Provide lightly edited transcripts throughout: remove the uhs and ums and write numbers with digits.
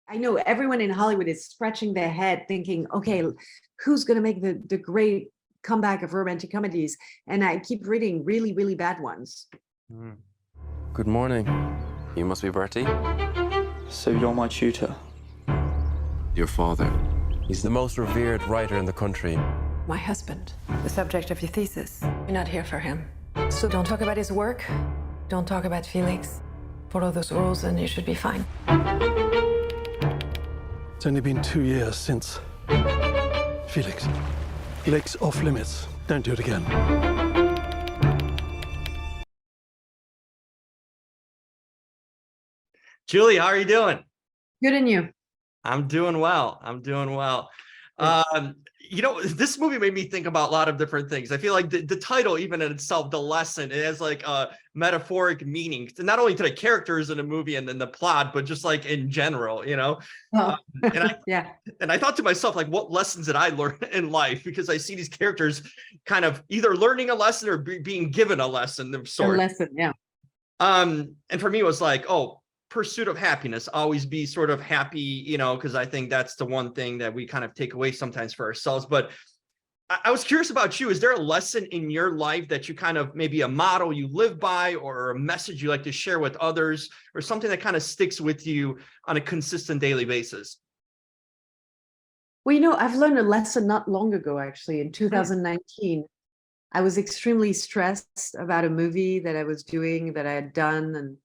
I know everyone in Hollywood is scratching their head thinking, okay, who's going to make the great comeback of romantic comedies? And I keep reading really, really bad ones. Good morning. You must be Bertie. So you're my tutor? Your father. He's the most revered writer in the country. My husband, the subject of your thesis. You're not here for him. So don't talk about his work. Don't talk about Felix. Follow those rules and you should be fine. It's only been 2 years since. Felix, Lake's off limits. Don't do it again. Julie, how are you doing? Good in you. I'm doing well. I'm doing well. This movie made me think about a lot of different things. I feel like the title, even in itself, The Lesson, it has like a metaphoric meaning, not only to the characters in the movie and then the plot, but just like in general, you know? Oh. Yeah. And I thought to myself, like, what lessons did I learn in life? Because I see these characters kind of either learning a lesson or being given a lesson of sorts. A lesson, yeah. And for me, it was like, pursuit of happiness, always be sort of happy, you know, because I think that's the one thing that we kind of take away sometimes for ourselves. But I was curious about you. Is there a lesson in your life that you kind of, maybe a model you live by, or a message you like to share with others, or something that kind of sticks with you on a consistent daily basis? Well, you know, I've learned a lesson not long ago, actually, in 2019. I was extremely stressed about a movie that I was doing, that I had done, and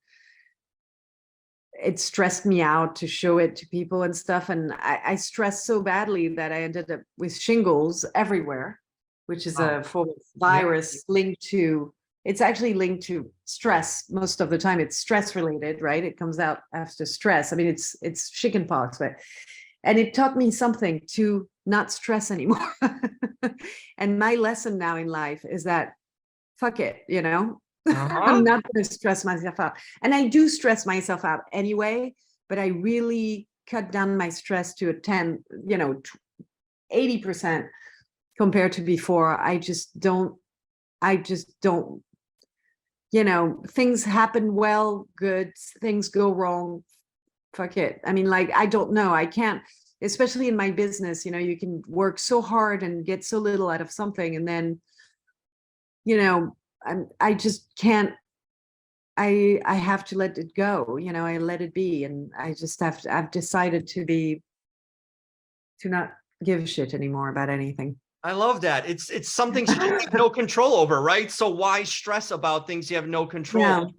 it stressed me out to show it to people and stuff. And I stressed so badly that I ended up with shingles everywhere, which is a form of virus linked to, it's actually linked to stress most of the time. It's stress related, right? It comes out after stress. I mean, it's chickenpox, and it taught me something to not stress anymore. And my lesson now in life is that, fuck it, you know? I'm not going to stress myself out. And I do stress myself out anyway, but I really cut down my stress to 80% compared to before. I just don't, things happen well, good, things go wrong. Fuck it. I mean, like, I don't know. I can't, especially in my business, you know, you can work so hard and get so little out of something. And then, I just can't, I have to let it go, I let it be. And I just I've decided to not give a shit anymore about anything. I love that. It's something you have no control over, right? So why stress about things you have no control over?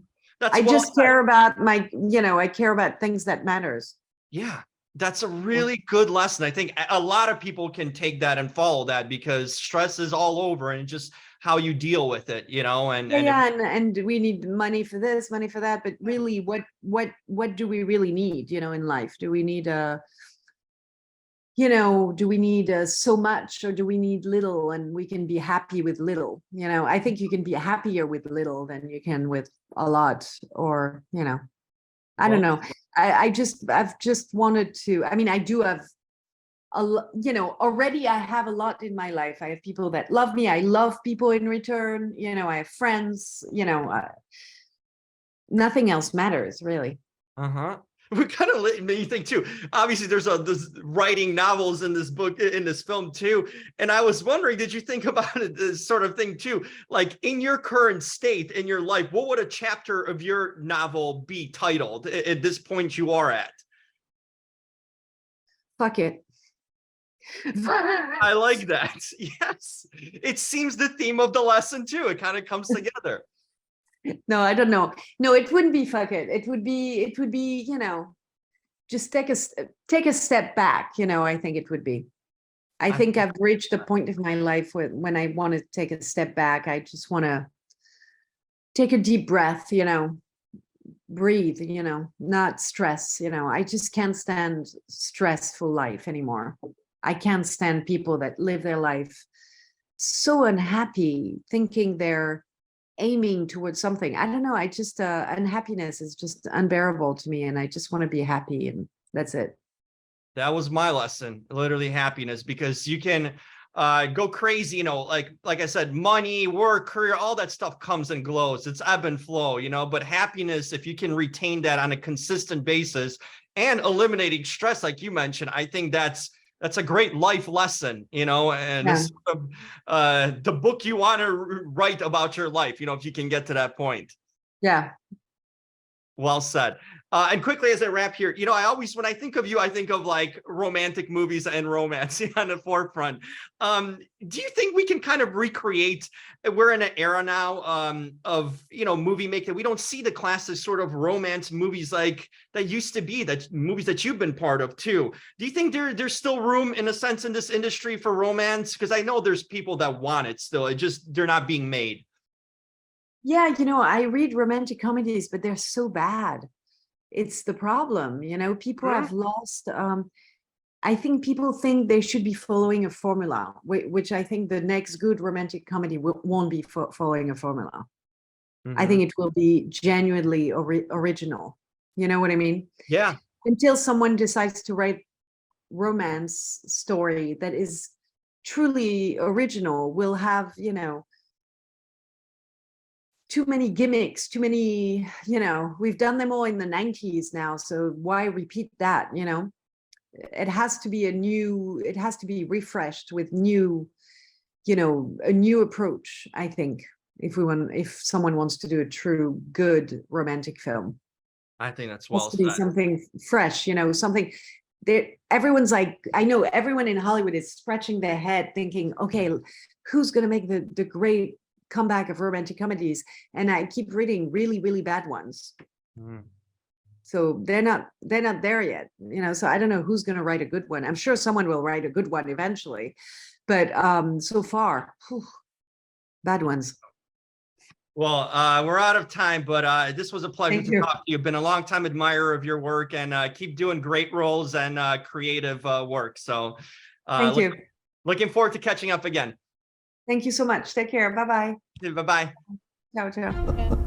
I just care about I care about things that matters. Yeah, that's a really good lesson. I think a lot of people can take that and follow that, because stress is all over, and just how you deal with it, and we need money for this, money for that, but really, what do we really need, in life? Do we need so much, or do we need little, and we can be happy with little? I think you can be happier with little than you can with a lot, or I don't know. I've just wanted to, I mean, I do have already I have a lot in my life. I have people that love me. I love people in return. I have friends, nothing else matters really. What kind of made me think too, obviously there's this writing novels in this book, in this film too. And I was wondering, did you think about it, this sort of thing too? Like, in your current state in your life, what would a chapter of your novel be titled at this point you are at? Fuck it. I like that. Yes. It seems the theme of the lesson too. It kind of comes together. No, I don't know. No, it wouldn't be fuck it. It would be, just take a step back. I think it would be. I think I've reached a point of my life when I want to take a step back. I just want to take a deep breath, breathe, not stress. I just can't stand stressful life anymore. I can't stand people that live their life so unhappy, thinking they're aiming towards something. I don't know. I just, unhappiness is just unbearable to me, and I just want to be happy, and that's it. That was my lesson, literally happiness, because you can, go crazy, you know, like I said, money, work, career, all that stuff comes and goes. It's ebb and flow, you know, but happiness, if you can retain that on a consistent basis and eliminating stress, like you mentioned, I think that's a great life lesson, you know, and Yeah. it's sort of, the book you want to write about your life, you know, if you can get to that point. Yeah. Well said. And quickly as I wrap here, you know, I always, when I think of you, I think of like romantic movies and romance on the forefront. Do you think we can kind of recreate, we're in an era now of, you know, movie making, we don't see the classic sort of romance movies like that used to be, that movies that you've been part of too. Do you think there's still room in a sense in this industry for romance? Because I know there's people that want it still, they're not being made. Yeah, you know, I read romantic comedies, but they're so bad. It's the problem, you know, people have lost, I think people think they should be following a formula, which I think the next good romantic comedy won't be following a formula. I think it will be genuinely original. You know what I mean? Yeah. Until someone decides to write romance story that is truly original, we'll have, you know, too many gimmicks, too many, you know, we've done them all in the 90s now. So why repeat that, you know? It has to be it has to be refreshed with new, you know, a new approach, I think, if someone wants to do a true good romantic film. I think that's It has well to be said. something fresh, you know, something that everyone's like, I know everyone in Hollywood is scratching their head thinking, okay, who's going to make the great comeback of romantic comedies? And I keep reading really, really bad ones. So they're not there yet, you know, so I don't know who's going to write a good one. I'm sure someone will write a good one eventually, but so far, bad ones. Well, we're out of time, but this was a pleasure Thank to you. talk to you. Been a long time admirer of your work, and keep doing great roles and creative work. So Thank you. Looking forward to catching up again. Thank you so much. Take care. Bye-bye. Bye-bye. Ciao, ciao.